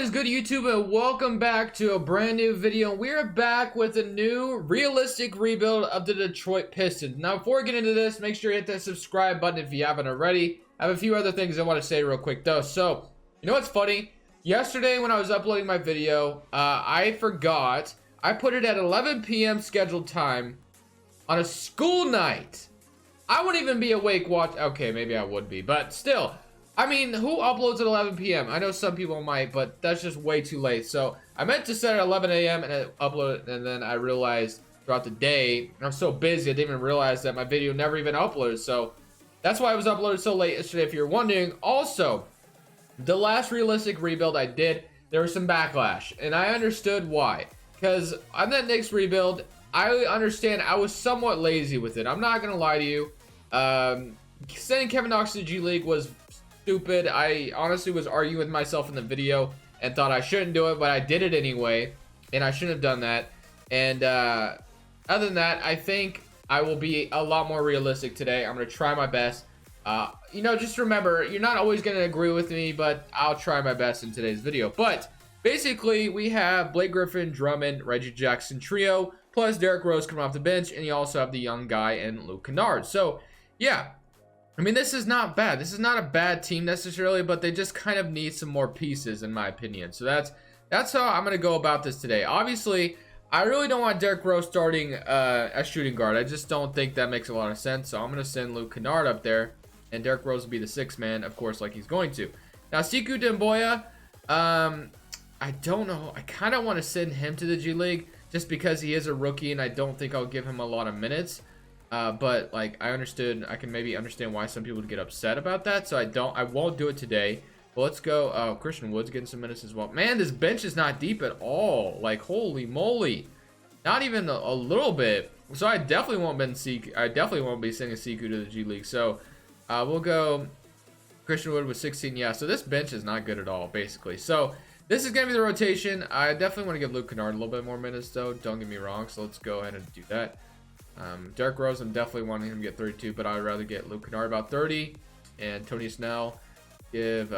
What is good, YouTube, and welcome back to a brand new video. We're back with a new realistic rebuild of the Detroit Pistons. Now, before we get into this, make sure you hit that subscribe button if you haven't already. I have a few other things I want to say real quick, though. So, you know what's funny? Yesterday, when I was uploading my video, I forgot. I put it at 11 p.m. scheduled time on a school night. I wouldn't even be awake Okay, maybe I would be, but still. I mean, who uploads at 11 p.m.? I know some people might, but that's just way too late. So I meant to set it at 11 a.m. and upload it, and then I realized throughout the day, I'm so busy, I didn't even realize that my video never even uploaded. So that's why it was uploaded so late yesterday, if you're wondering. Also, the last realistic rebuild I did, there was some backlash, and I understood why. Because on that Knicks rebuild, I understand I was somewhat lazy with it. I'm not going to lie to you. Sending Kevin Knox to the G League was stupid. I honestly was arguing with myself in the video and thought I shouldn't do it, but I did it anyway, and I shouldn't have done that. And other than that, I think I will be a lot more realistic today. I'm going to try my best. You know, just remember, you're not always going to agree with me, but I'll try my best in today's video. But basically, we have Blake Griffin, Drummond, Reggie Jackson trio, plus Derrick Rose coming off the bench, and you also have the young guy and Luke Kennard. So, yeah. I mean, this is not bad. This is not a bad team necessarily, but they just kind of need some more pieces, in my opinion. So that's how I'm going to go about this today. Obviously, I really don't want Derrick Rose starting as shooting guard. I just don't think that makes a lot of sense. So I'm going to send Luke Kennard up there, and Derrick Rose will be the sixth man, of course, like he's going to. Now, Sekou Doumbouya, I don't know. I kind of want to send him to the G League just because he is a rookie, and I don't think I'll give him a lot of minutes. But like I can maybe understand why some people would get upset about that. So I won't do it today. But let's go. Oh, Christian Wood's getting some minutes as well. Man, this bench is not deep at all. Like, holy moly. Not even a little bit. So I definitely won't be sending Sekou to the G League. So we'll go Christian Wood with 16. Yeah, so this bench is not good at all, basically. So this is going to be the rotation. I definitely want to give Luke Kennard a little bit more minutes, though. Don't get me wrong. So let's go ahead and do that. Derrick Rose, I'm definitely wanting him to get 32, but I'd rather get Luke Kennard about 30, and Tony Snell give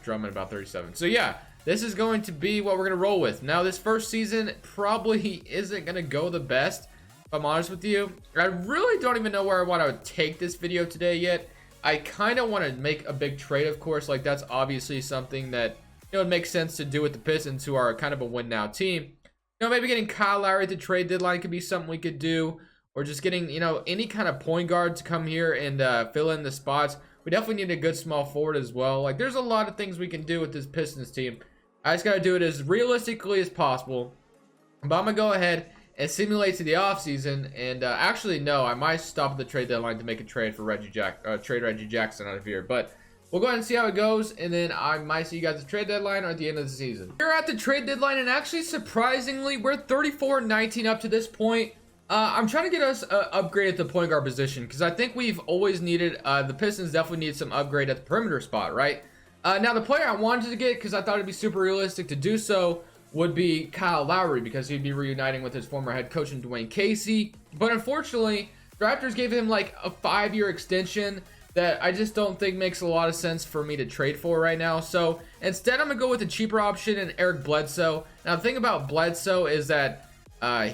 Drummond about 37. So yeah, this is going to be what we're going to roll with. Now, this first season probably isn't going to go the best, if I'm honest with you. I really don't even know where I want to take this video today yet. I kind of want to make a big trade, of course. Like, that's obviously something that, you know, it makes sense to do with the Pistons, who are kind of a win-now team. You know, maybe getting Kyle Lowry at the trade deadline could be something we could do. Or just getting, you know, any kind of point guard to come here and fill in the spots. We definitely need a good small forward as well. Like, there's a lot of things we can do with this Pistons team. I just got to do it as realistically as possible. But I'm going to go ahead and simulate to the offseason. And actually, no, I might stop at the trade deadline to make a trade for Reggie Jackson out of here. But we'll go ahead and see how it goes. And then I might see you guys at the trade deadline or at the end of the season. We're at the trade deadline. And actually, surprisingly, we're 34-19 up to this point. I'm trying to get us upgrade at the point guard position because I think we've always needed, the Pistons definitely need some upgrade at the perimeter spot, right? Now, the player I wanted to get, because I thought it'd be super realistic to do so, would be Kyle Lowry, because he'd be reuniting with his former head coach in Dwayne Casey. But unfortunately, the Raptors gave him like a 5-year extension that I just don't think makes a lot of sense for me to trade for right now. So instead, I'm going to go with a cheaper option in Eric Bledsoe. Now, the thing about Bledsoe is that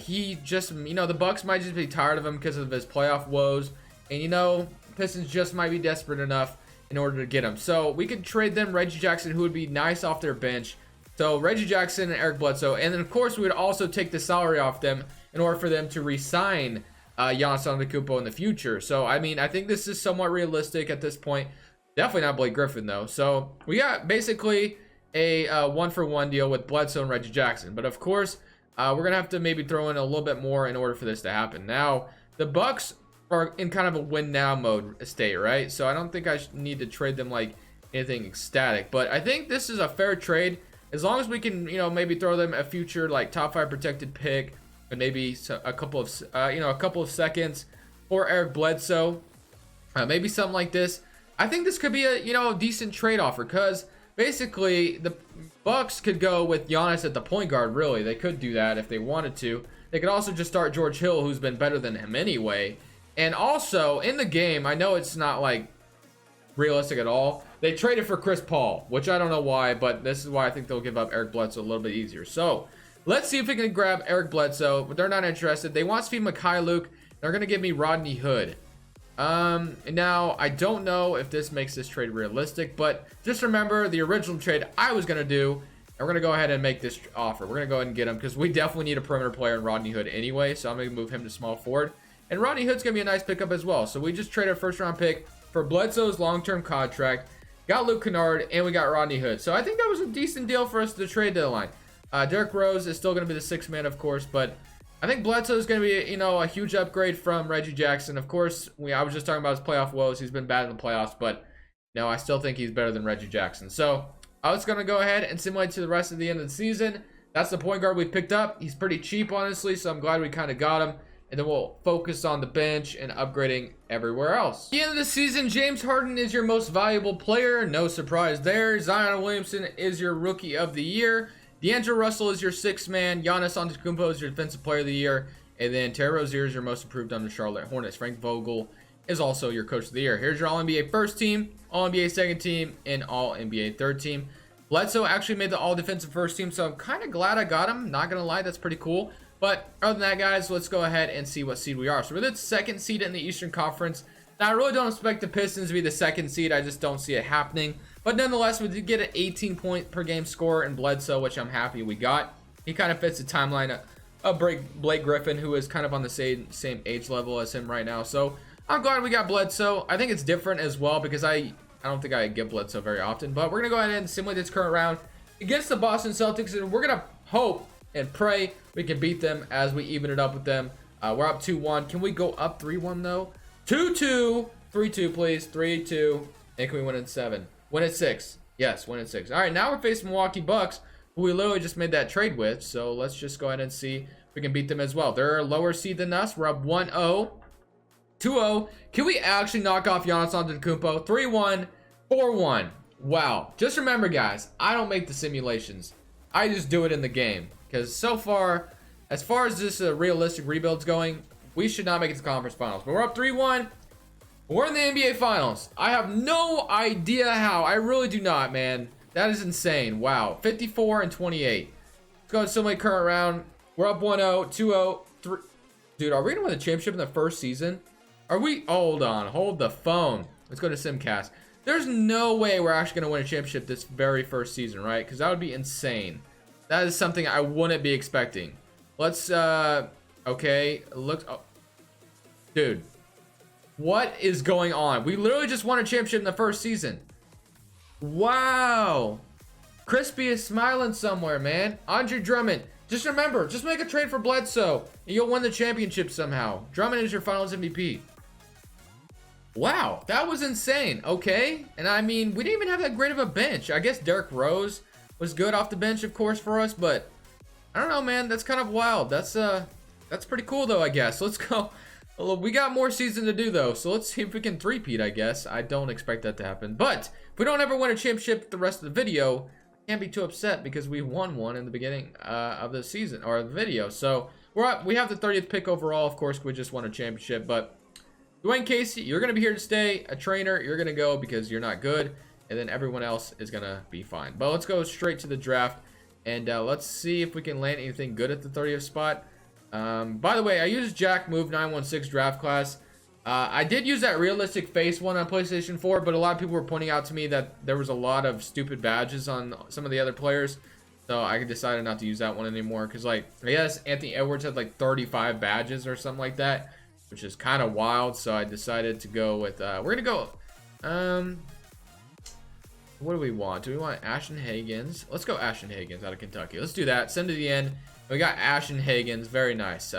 he just, you know, the Bucks might just be tired of him because of his playoff woes, and you know, Pistons just might be desperate enough in order to get him. So we could trade them Reggie Jackson, who would be nice off their bench. So Reggie Jackson and Eric Bledsoe, and then of course we would also take the salary off them in order for them to re-sign Giannis Antetokounmpo in the future. So I mean, I think this is somewhat realistic at this point. Definitely not Blake Griffin though. So we got basically a 1-for-1 deal with Bledsoe and Reggie Jackson, but of course, we're gonna have to maybe throw in a little bit more in order for this to happen. Now, the Bucks are in kind of a win now mode state, right? So I don't think I need to trade them like anything ecstatic, but I think this is a fair trade as long as we can, you know, maybe throw them a future like top 5 protected pick and maybe a couple of seconds for Eric Bledsoe, maybe something like this. I think this could be a, you know, decent trade offer because basically the Bucks could go with Giannis at the point guard. Really, they could do that if they wanted to. They could also just start George Hill, who's been better than him anyway. And also in the game, I know it's not like realistic at all. They traded for Chris Paul, which I don't know why, but this is why I think they'll give up Eric Bledsoe a little bit easier. So let's see if we can grab Eric Bledsoe, but they're not interested. They want Steve Luke. They're going to give me Rodney Hood. Now I don't know if this makes this trade realistic, but just remember the original trade I was going to do. And we're going to go ahead and make this offer. We're going to go ahead and get him because we definitely need a perimeter player in Rodney Hood anyway. So I'm going to move him to small forward. And Rodney Hood's going to be a nice pickup as well. So we just traded a first round pick for Bledsoe's long-term contract. Got Luke Kennard and we got Rodney Hood. So I think that was a decent deal for us to trade deadline. Derrick Rose is still going to be the sixth man, of course, but I think Bledsoe is going to be, a huge upgrade from Reggie Jackson. Of course, I was just talking about his playoff woes. He's been bad in the playoffs, but no, I still think he's better than Reggie Jackson. So I was going to go ahead and simulate to the rest of the end of the season. That's the point guard we picked up. He's pretty cheap, honestly, so I'm glad we kind of got him. And then we'll focus on the bench and upgrading everywhere else. At the end of the season, James Harden is your most valuable player. No surprise there. Zion Williamson is your rookie of the year. D'Angelo Russell is your sixth man. Giannis Antetokounmpo is your defensive player of the year. And then Terry Rozier is your most improved on the Charlotte Hornets. Frank Vogel is also your coach of the year. Here's your All-NBA first team, All-NBA second team, and All-NBA third team. Bledsoe actually made the All-Defensive first team, so I'm kind of glad I got him. Not going to lie, that's pretty cool. But other than that, guys, let's go ahead and see what seed we are. So we're the second seed in the Eastern Conference. Now, I really don't expect the Pistons to be the second seed. I just don't see it happening. But nonetheless, we did get an 18-point per game score in Bledsoe, which I'm happy we got. He kind of fits the timeline of Blake Griffin, who is kind of on the same age level as him right now. So I'm glad we got Bledsoe. I think it's different as well because I don't think I get Bledsoe very often. But we're going to go ahead and simulate this current round against the Boston Celtics. And we're going to hope and pray we can beat them as we even it up with them. We're up 2-1. Can we go up 3-1 though? 2-2. 3-2, please. 3-2. And can we win in 7? Win at 6. Yes, win at 6. All right, now we're facing Milwaukee Bucks, who we literally just made that trade with. So let's just go ahead and see if we can beat them as well. They're a lower seed than us. We're up 1-0. 2-0. Can we actually knock off Giannis Antetokounmpo? 3-1. 4-1. Wow. Just remember, guys, I don't make the simulations. I just do it in the game. Because so far, as this realistic rebuild's going, we should not make it to conference finals. But we're up 3-1. We're in the NBA finals. I have no idea how. I really do not, man. That is insane. Wow. 54-28. Let's go and simulate current round. We're up 1-0, 2-0, 3. Dude, are we going to win the championship in the first season? Are we? Hold on. Hold the phone. Let's go to Simcast. There's no way we're actually going to win a championship this very first season, right? Because that would be insane. That is something I wouldn't be expecting. Let's, okay. Look, oh. Dude. What is going on? We literally just won a championship in the first season. Wow. Crispy is smiling somewhere, man. Andre Drummond. Just remember, just make a trade for Bledsoe, and you'll win the championship somehow. Drummond is your finals MVP. Wow, that was insane. Okay. And I mean, we didn't even have that great of a bench. I guess Derrick Rose was good off the bench, of course, for us, but I don't know, man. That's kind of wild. That's pretty cool, though, I guess. Let's go. We got more season to do, though, so let's see if we can three-peat, I guess. I don't expect that to happen, but if we don't ever win a championship the rest of the video, I can't be too upset because we won one in the beginning of the season, or the video. So we have the 30th pick overall, of course. We just won a championship, but Dwayne Casey, you're going to be here to stay. A trainer, you're going to go because you're not good, and then everyone else is going to be fine. But let's go straight to the draft, and let's see if we can land anything good at the 30th spot. By the way, I used Jack Move 916 draft class. I did use that realistic face one on PlayStation 4, but a lot of people were pointing out to me that there was a lot of stupid badges on some of the other players. So I decided not to use that one anymore. Because, like, I guess Anthony Edwards had like 35 badges or something like that, which is kind of wild. So I decided to go with, we're going to go, what do we want? Do we want Ashton Higgins? Let's go Ashton Higgins out of Kentucky. Let's do that. Send to the end. We got Ashton Higgins. Very nice.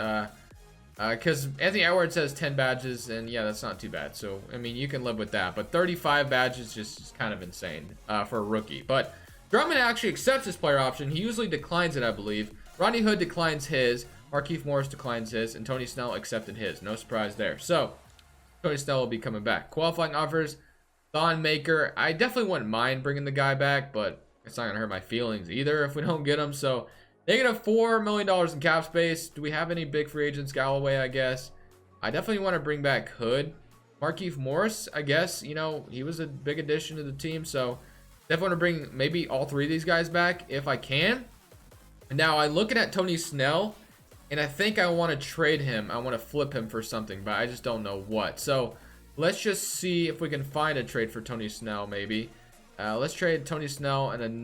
Because Anthony Edwards has 10 badges, and yeah, that's not too bad. So, I mean, you can live with that. But 35 badges just is kind of insane for a rookie. But Drummond actually accepts his player option. He usually declines it, I believe. Rodney Hood declines his. Markieff Morris declines his. And Tony Snell accepted his. No surprise there. So, Tony Snell will be coming back. Qualifying offers. Thon Maker. I definitely wouldn't mind bringing the guy back, but it's not going to hurt my feelings either if we don't get him. So, negative $4 million in cap space. Do we have any big free agents? Galloway, I guess. I definitely want to bring back Hood. Markieff Morris, I guess, you know, he was a big addition to the team. So definitely want to bring maybe all three of these guys back if I can. Now I'm looking at Tony Snell, and I think I want to trade him. I want to flip him for something, but I just don't know what. So let's just see if we can find a trade for Tony Snell, maybe. Let's trade Tony Snell in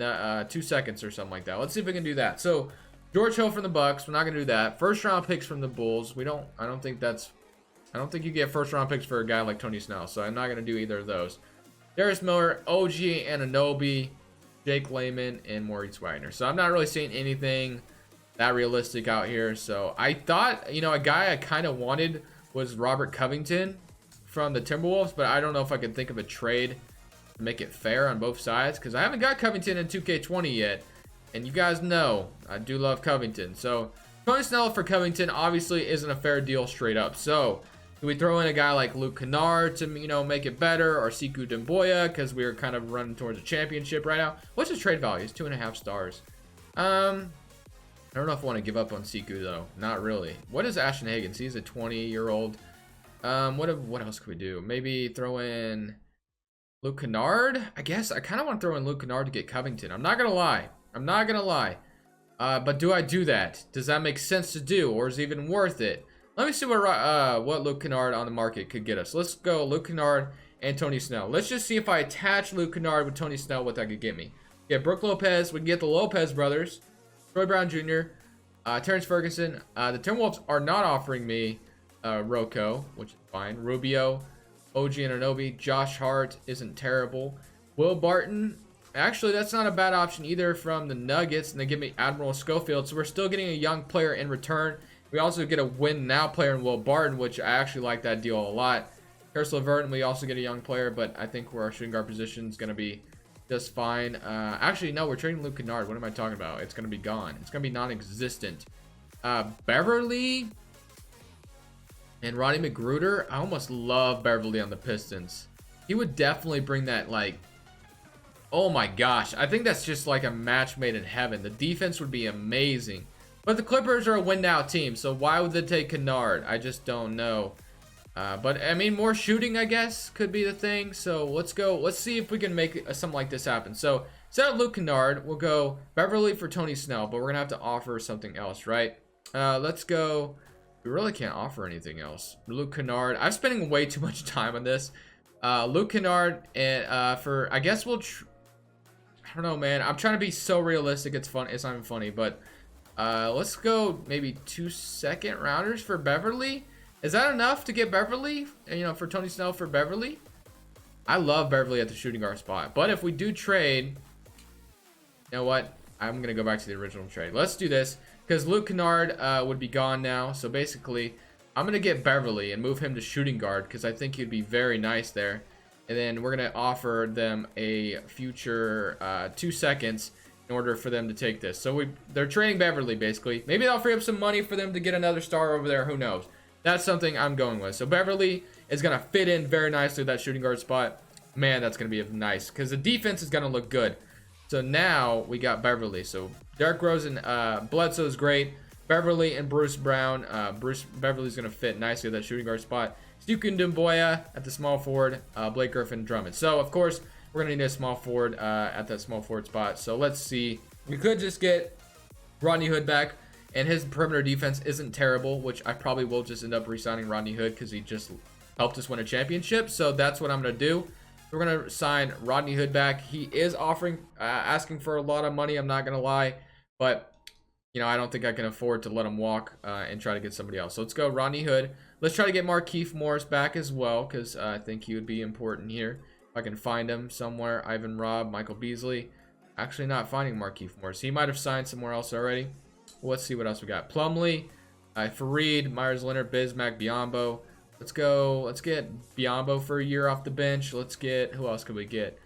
2 seconds or something like that. Let's see if we can do that. So George Hill from the Bucks, we're not gonna do that. First round picks from the Bulls. I don't think you get first round picks for a guy like Tony Snell, so I'm not gonna do either of those. Darius Miller, OG Anunoby, Jake Layman, and Maurice Wagner. So I'm not really seeing anything that realistic out here. So I thought, you know, a guy I kind of wanted was Robert Covington from the Timberwolves, but I don't know if I could think of a trade to make it fair on both sides, because I haven't got Covington in 2K20 yet, and you guys know I do love Covington. So Tony Snell for Covington obviously isn't a fair deal straight up. So do we throw in a guy like Luke Kennard to, you know, make it better, or Sekou Doumbouya, because we're kind of running towards a championship right now? What's his trade value? It's 2.5 stars. I don't know if I want to give up on Sekou though. Not really. What is Ashton Higgins? He's a 20-year-old. What else could we do? Maybe throw in Luke Kennard. I guess I kind of want to throw in Luke Kennard to get Covington. I'm not gonna lie. But do I do that? Does that make sense to do, or is it even worth it? Let me see what Luke Kennard on the market could get us. Let's go Luke Kennard and Tony Snell. Let's just see if I attach Luke Kennard with Tony Snell, what that could get me. Get Brook Lopez. We can get the Lopez brothers. Troy Brown Jr., Terrence Ferguson. The Timberwolves are not offering me Rocco, which is fine. Rubio, OG Anunoby, Josh Hart isn't terrible. Will Barton, actually that's not a bad option either from the Nuggets, and they give me Admiral Schofield, so we're still getting a young player in return. We also get a win now player in Will Barton, which I actually like that deal a lot. Karis LeVert, we also get a young player, but I think where our shooting guard position is going to be just fine. Actually, no, we're trading Luke Kennard. What am I talking about? It's going to be gone. It's going to be non-existent. Beverly and Rodney McGruder. I almost love Beverly on the Pistons. He would definitely bring that, like, oh my gosh. I think that's just like a match made in heaven. The defense would be amazing. But the Clippers are a win-now team, so why would they take Kennard? I just don't know. But, I mean, more shooting, I guess, could be the thing. So, let's go. Let's see if we can make something like this happen. So, instead of Luke Kennard, we'll go Beverly for Tony Snell. But we're going to have to offer something else, right? Let's go. We really can't offer anything else. Luke Kennard. I'm spending way too much time on this. Luke Kennard and, for, I guess we'll... I don't know, man. I'm trying to be so realistic. It's fun. It's not even funny, but... let's go maybe 2 second rounders for Beverly. Is that enough to get Beverly? You know, for Tony Snell for Beverly? I love Beverly at the shooting guard spot. But if we do trade, you know what? I'm going to go back to the original trade. Let's do this, because Luke Kennard would be gone now. So basically, I'm going to get Beverly and move him to shooting guard, because I think he'd be very nice there. And then we're going to offer them a future 2 seconds in order for them to take this. So they're trading Beverly, basically. Maybe they'll free up some money for them to get another star over there. Who knows? That's something I'm going with. So Beverly is going to fit in very nicely with that shooting guard spot. Man, that's going to be nice, because the defense is going to look good. So now we got Beverly. So Derrick Rose and Bledsoe is great. Beverly and Bruce Brown. Beverly's going to fit nicely with that shooting guard spot. Sekou Doumbouya at the small forward. Blake Griffin, Drummond. So, of course, we're going to need a small forward at that small forward spot. So let's see. We could just get Rodney Hood back, and his perimeter defense isn't terrible, which I probably will just end up re-signing Rodney Hood because he just helped us win a championship. So that's what I'm going to do. We're going to sign Rodney Hood back. He is asking for a lot of money, I'm not going to lie. But, you know, I don't think I can afford to let him walk and try to get somebody else. So let's go Rodney Hood. Let's try to get Markieff Morris back as well, because I think he would be important here. If I can find him somewhere. Ivan Robb, Michael Beasley. Actually not finding Markieff Morris. He might have signed somewhere else already. Let's see what else we got. Plumlee, Fareed, Myers Leonard, Bismack, Biyombo. Let's go. Let's get Biyombo for a year off the bench. Let's get, who else could we get?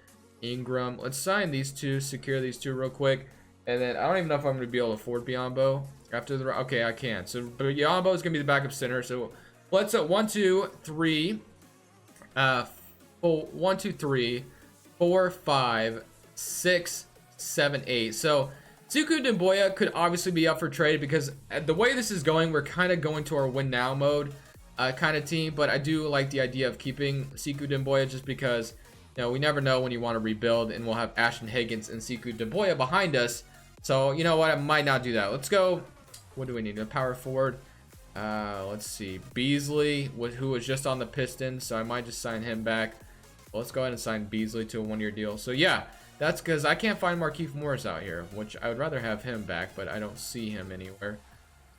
Ingram. Let's sign these two, secure these two real quick. And then I don't even know if I'm going to be able to afford Biyombo after the, okay, I can. So Biyombo is going to be the backup center. So let's 1, 2, 3, 1, 2, 3, 4, 5, 6, 7, 8. So Sekou Doumbouya could obviously be up for trade, because the way this is going, we're kind of going to our win now mode. kind of team, but I do like the idea of keeping Sekou Doumbouya just because, you know, we never know when you want to rebuild, and we'll have Ashton Higgins and Sekou Doumbouya behind us. So, you know what? I might not do that. Let's go. What do we need? A power forward. Let's see. Beasley, who was just on the Pistons, so I might just sign him back. Well, let's go ahead and sign Beasley to a 1-year deal. So, yeah, that's because I can't find Markieff Morris out here, which I would rather have him back, but I don't see him anywhere.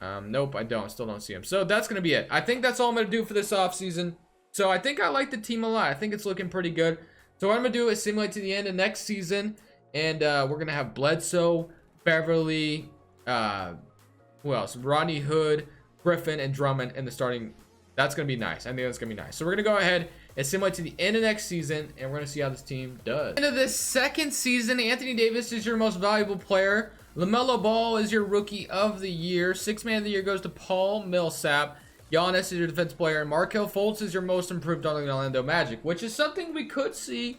Nope, I don't. Still don't see him. So that's going to be it. I think that's all I'm going to do for this offseason. So I think I like the team a lot. I think it's looking pretty good. So what I'm going to do is simulate to the end of next season. And we're going to have Bledsoe, Beverly, who else? Rodney Hood, Griffin, and Drummond in the starting. That's going to be nice. I think that's going to be nice. So we're going to go ahead and simulate to the end of next season. And we're going to see how this team does. End of this second season, Anthony Davis is your most valuable player. LaMelo Ball is your rookie of the year. Sixth man of the year goes to Paul Millsap. Giannis is your defense player. And Markelle Fultz is your most improved on the Orlando Magic, which is something we could see.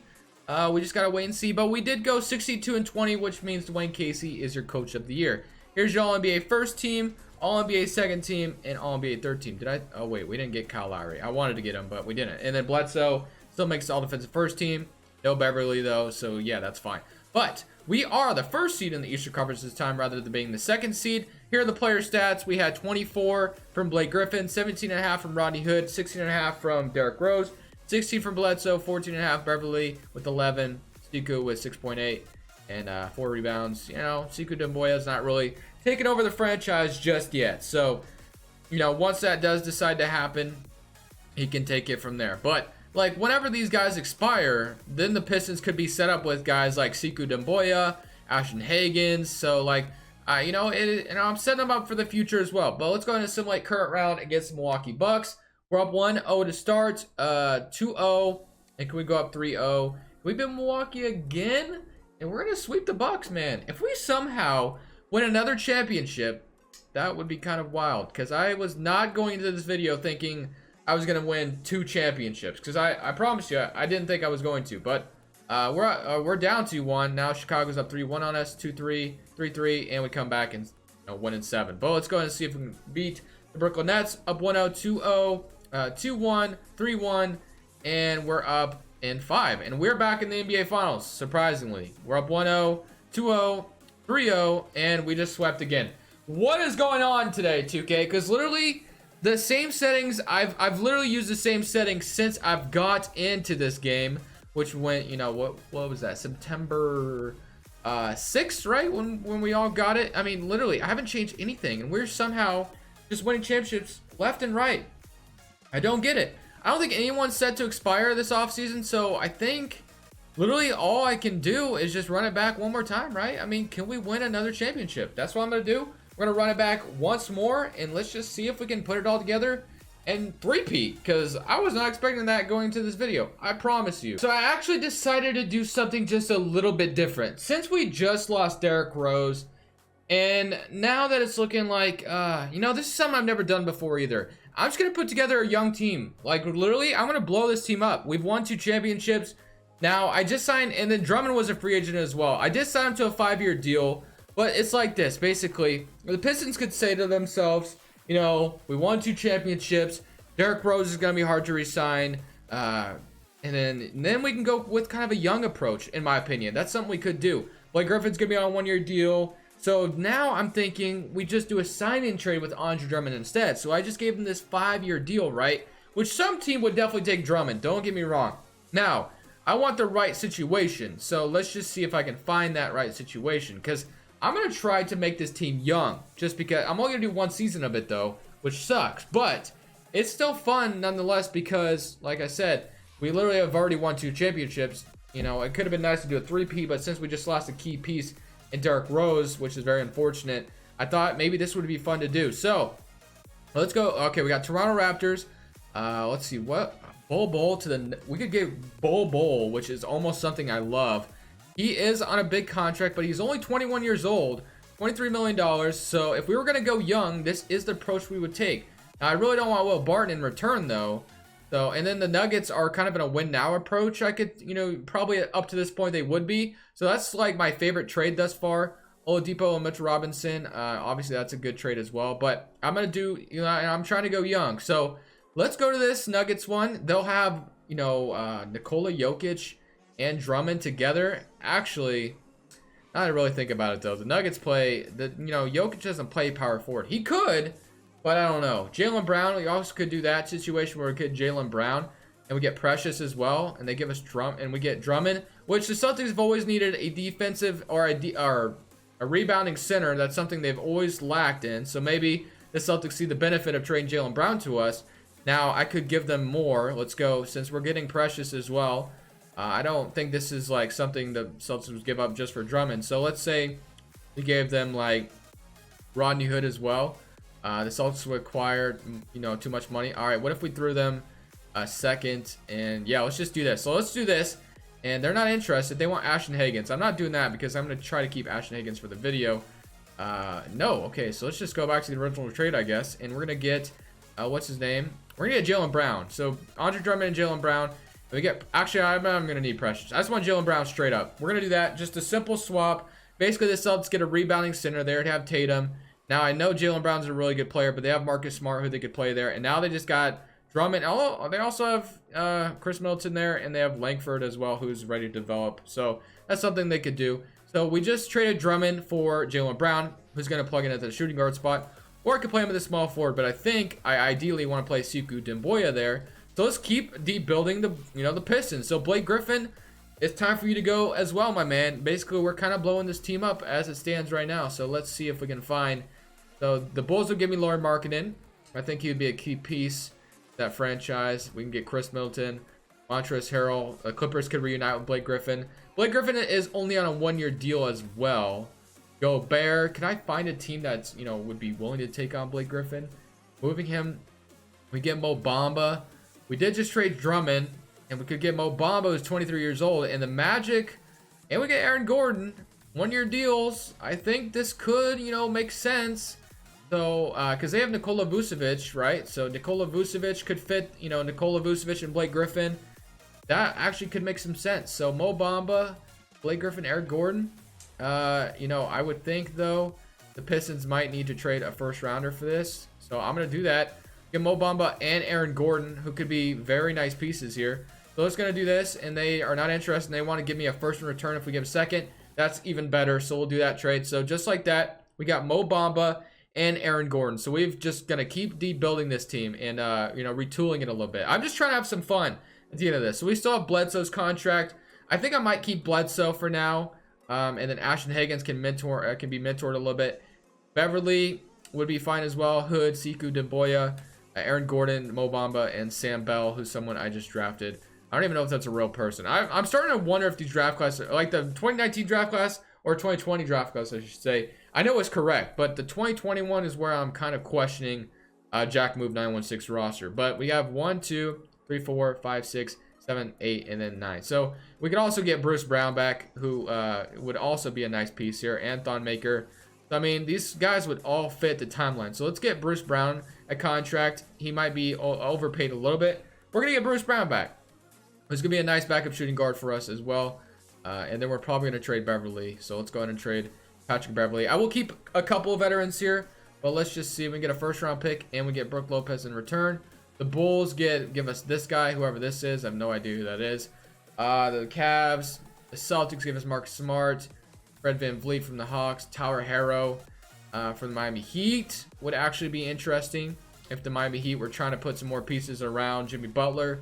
We just got to wait and see. But we did go 62-20, which means Dwayne Casey is your coach of the year. Here's your All-NBA first team, All-NBA second team, and All-NBA third team. Did I? Oh, wait. We didn't get Kyle Lowry. I wanted to get him, but we didn't. And then Bledsoe still makes the All-Defensive first team. No Beverly, though. So, yeah, that's fine. But we are the first seed in the Eastern Conference this time rather than being the second seed. Here are the player stats. We had 24 from Blake Griffin, 17.5 from Rodney Hood, 16.5 from Derrick Rose, 16 from Bledsoe, 14.5 Beverly with 11, Sekou with 6.8, and 4 rebounds. You know, Sekou Doumbouya is not really taking over the franchise just yet. So, you know, once that does decide to happen, he can take it from there. But like, whenever these guys expire, then the Pistons could be set up with guys like Sekou Doumbouya, Ashton Higgins. So, like, you know, I'm setting them up for the future as well. But let's go ahead and simulate current round against the Milwaukee Bucks. We're up 1-0 to start, 2-0, and can we go up 3-0? Can we beat Milwaukee again? And we're going to sweep the Bucks, man. If we somehow win another championship, that would be kind of wild. Because I was not going into this video thinking I was going to win 2 championships, because I promise you, I didn't think I was going to. But we're down 2-1. Now Chicago's up 3-1 on us, 2-3, 3-3, and we come back and win in 7. But let's go ahead and see if we can beat the Brooklyn Nets. Up 1-0, 2-0, 2-1, 3-1, and we're up in 5. And we're back in the NBA Finals, surprisingly. We're up 1-0, 2-0, 3-0, and we just swept again. What is going on today, 2K? Because literally the same settings, I've literally used the same settings since I've got into this game, which went, you know, what was that? September 6th, right? When we all got it. I mean, literally, I haven't changed anything, and we're somehow just winning championships left and right. I don't get it. I don't think anyone's set to expire this offseason, so I think literally all I can do is just run it back one more time, right? I mean, can we win another championship? That's what I'm going to do. We're going to run it back once more, and let's just see if we can put it all together and three-peat, because I was not expecting that going into this video. I promise you. So I actually decided to do something just a little bit different. Since we just lost Derrick Rose, and now that it's looking like, you know, this is something I've never done before either. I'm just going to put together a young team. Like, literally, I'm going to blow this team up. We've won 2 championships. Now, I just signed, and then Drummond was a free agent as well. I did sign him to a 5-year deal. But it's like this, basically. The Pistons could say to themselves, you know, we won 2 championships. Derrick Rose is going to be hard to re-sign. And then we can go with kind of a young approach, in my opinion. That's something we could do. Blake Griffin's going to be on a 1-year deal. So now I'm thinking we just do a sign-in trade with Andre Drummond instead. So I just gave him this 5-year deal, right? Which some team would definitely take Drummond. Don't get me wrong. Now, I want the right situation. So let's just see if I can find that right situation. Because I'm going to try to make this team young, just because I'm only going to do 1 season of it, though, which sucks. But it's still fun nonetheless because, like I said, we literally have already won 2 championships. You know, it could have been nice to do a 3-peat, but since we just lost a key piece in Derrick Rose, which is very unfortunate, I thought maybe this would be fun to do. So let's go. Okay, we got Toronto Raptors. Let's see what Bol to the. We could give Bol, which is almost something I love. He is on a big contract, but he's only 21 years old, $23 million. So if we were going to go young, this is the approach we would take. Now, I really don't want Will Barton in return, though. So, and then the Nuggets are kind of in a win now approach. I could, you know, probably up to this point they would be. So that's like my favorite trade thus far. Oladipo and Mitchell Robinson. Obviously, that's a good trade as well. But I'm going to do, you know, I'm trying to go young. So let's go to this Nuggets one. They'll have, you know, Nikola Jokic and Drummond together. Actually, now that I really think about it though, the Nuggets play, Jokic doesn't play power forward. He could, but I don't know. Jaylen Brown, we also could do that situation where we get Jaylen Brown and we get Precious as well, and they give us we get Drummond, which the Celtics have always needed a defensive or a rebounding center. That's something they've always lacked in. So maybe the Celtics see the benefit of trading Jaylen Brown to us. Now I could give them more. Let's go, since we're getting Precious as well. I don't think this is like something the Celtics would give up just for Drummond. So let's say we gave them like Rodney Hood as well. The Celtics would acquire, too much money. All right, what if we threw them a second? And yeah, let's just do this. So let's do this. And they're not interested. They want Ashton Higgins. I'm not doing that because I'm going to try to keep Ashton Higgins for the video. No. Okay, so let's just go back to the original trade, I guess. And we're going to get, what's his name? We're going to get Jaylen Brown. So Andre Drummond and Jaylen Brown. We get, actually, I'm going to need Precious. I just want Jaylen Brown straight up. We're going to do that. Just a simple swap. Basically, the Celtics get a rebounding center there to have Tatum. Now, I know Jaylen Brown's a really good player, but they have Marcus Smart who they could play there. And now they just got Drummond. Oh, they also have Chris Middleton there, and they have Langford as well, who's ready to develop. So that's something they could do. So we just traded Drummond for Jaylen Brown, who's going to plug in at the shooting guard spot. Or I could play him at the small forward, but I think I ideally want to play Sekou Doumbouya there. So let's keep deep building the Pistons. So Blake Griffin, it's time for you to go as well, my man. Basically, we're kind of blowing this team up as it stands right now. So let's see if we can find. So the Bulls will give me Lowry Markkanen. I think he would be a key piece to that franchise. We can get Chris Middleton, Montrezl Harrell. The Clippers could reunite with Blake Griffin. Blake Griffin is only on a one-year deal as well. Gobert, can I find a team that's would be willing to take on Blake Griffin? Moving him, we get Mo Bamba. We did just trade Drummond, and we could get Mo Bamba, who's 23 years old, and the Magic, and we get Aaron Gordon, one-year deals. I think this could, make sense. So, because they have Nikola Vucevic, right? So Nikola Vucevic could fit, Nikola Vucevic and Blake Griffin. That actually could make some sense. So Mo Bamba, Blake Griffin, Aaron Gordon. I would think though the Pistons might need to trade a first rounder for this. So I'm gonna do that. Get Mo Bamba and Aaron Gordon, who could be very nice pieces here. So let's gonna do this, and they are not interested. And they want to give me a first in return if we give a second. That's even better. So we'll do that trade. So just like that, we got Mo Bamba and Aaron Gordon. So we've just gonna keep deep building this team and retooling it a little bit. I'm just trying to have some fun at the end of this. So we still have Bledsoe's contract. I think I might keep Bledsoe for now. And then Ashton Higgins can be mentored a little bit. Beverly would be fine as well. Hood, Sekou Doumbouya, Aaron Gordon, Mo Bamba, and Sam Bell, who's someone I just drafted. I don't even know if that's a real person. I'm starting to wonder if these draft classes, like the 2019 draft class or 2020 draft class, I should say. I know it's correct, but the 2021 is where I'm kind of questioning Jack Move 916 roster. But we have 1, 2, 3, 4, 5, 6, 7, 8, and then 9. So we could also get Bruce Brown back, who would also be a nice piece here. And Thon Maker. So, I mean, these guys would all fit the timeline. So let's get Bruce Brown a contract. He might be overpaid a little bit. We're going to get Bruce Brown back. Who's going to be a nice backup shooting guard for us as well. And then we're probably going to trade Beverly. So let's go ahead and trade Patrick Beverly. I will keep a couple of veterans here. But let's just see if we can get a first round pick. And we get Brook Lopez in return. The Bulls give us this guy, whoever this is. I have no idea who that is. The Cavs, the Celtics give us Marcus Smart, Fred VanVleet from the Hawks, Tyler Harrow from the Miami Heat would actually be interesting. If the Miami Heat were trying to put some more pieces around Jimmy Butler,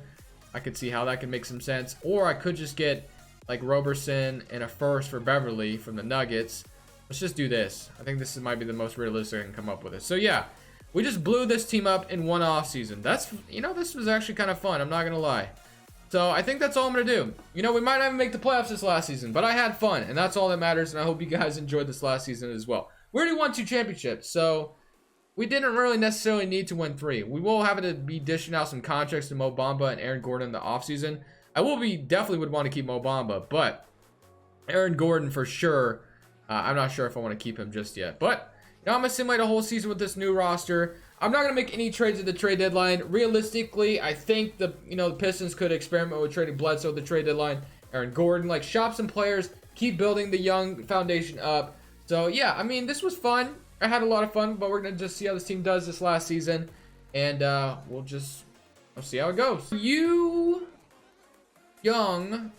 I could see how that could make some sense. Or I could just get like Roberson and a first for Beverly from the Nuggets. Let's just do this. I think this might be the most realistic I can come up with it. So yeah. We just blew this team up in one off season. That's, this was actually kind of fun. I'm not going to lie. So I think that's all I'm going to do. We might not even make the playoffs this last season, but I had fun, and that's all that matters. And I hope you guys enjoyed this last season as well. We already won 2 championships, so we didn't really necessarily need to win 3. We will have to be dishing out some contracts to Mo Bamba and Aaron Gordon in the offseason. Definitely would want to keep Mo Bamba, but Aaron Gordon for sure. I'm not sure if I want to keep him just yet, but now I'm going to simulate a whole season with this new roster. I'm not going to make any trades at the trade deadline. Realistically, I think the Pistons could experiment with trading Bledsoe at the trade deadline. Aaron Gordon, like shop some players, keep building the young foundation up. So yeah, I mean, this was fun. I had a lot of fun, but we're going to just see how this team does this last season. And we'll just We'll see how it goes. New young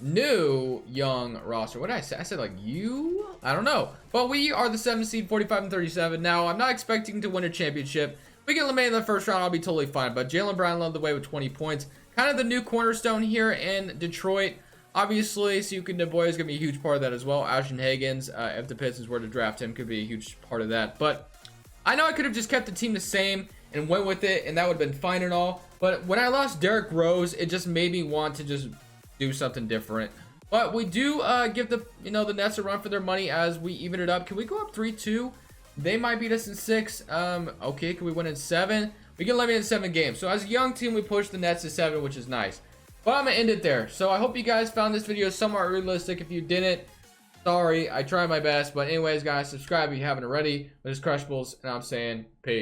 roster. What did I say? I said like you? I don't know. But we are the 7th seed, 45-37. Now, I'm not expecting to win a championship. We get eliminated in the first round, I'll be totally fine. But Jaylen Brown led the way with 20 points. Kind of the new cornerstone here in Detroit. Obviously, Suka Naboy is going to be a huge part of that as well. Ashton Hagens, if the Pistons were to draft him, could be a huge part of that. But I know I could have just kept the team the same and went with it, and that would have been fine and all. But when I lost Derrick Rose, it just made me want to just do something different. But we do give the the Nets a run for their money as we even it up. Can we go up 3-2? They might beat us in 6. Okay, can we win in 7? We can eliminate in 7 games. So as a young team, we push the Nets to 7, which is nice. But I'm gonna end it there. So I hope you guys found this video somewhat realistic. If you didn't, sorry, I tried my best. But anyways, guys, subscribe if you haven't already. This is Crushables, and I'm saying peace.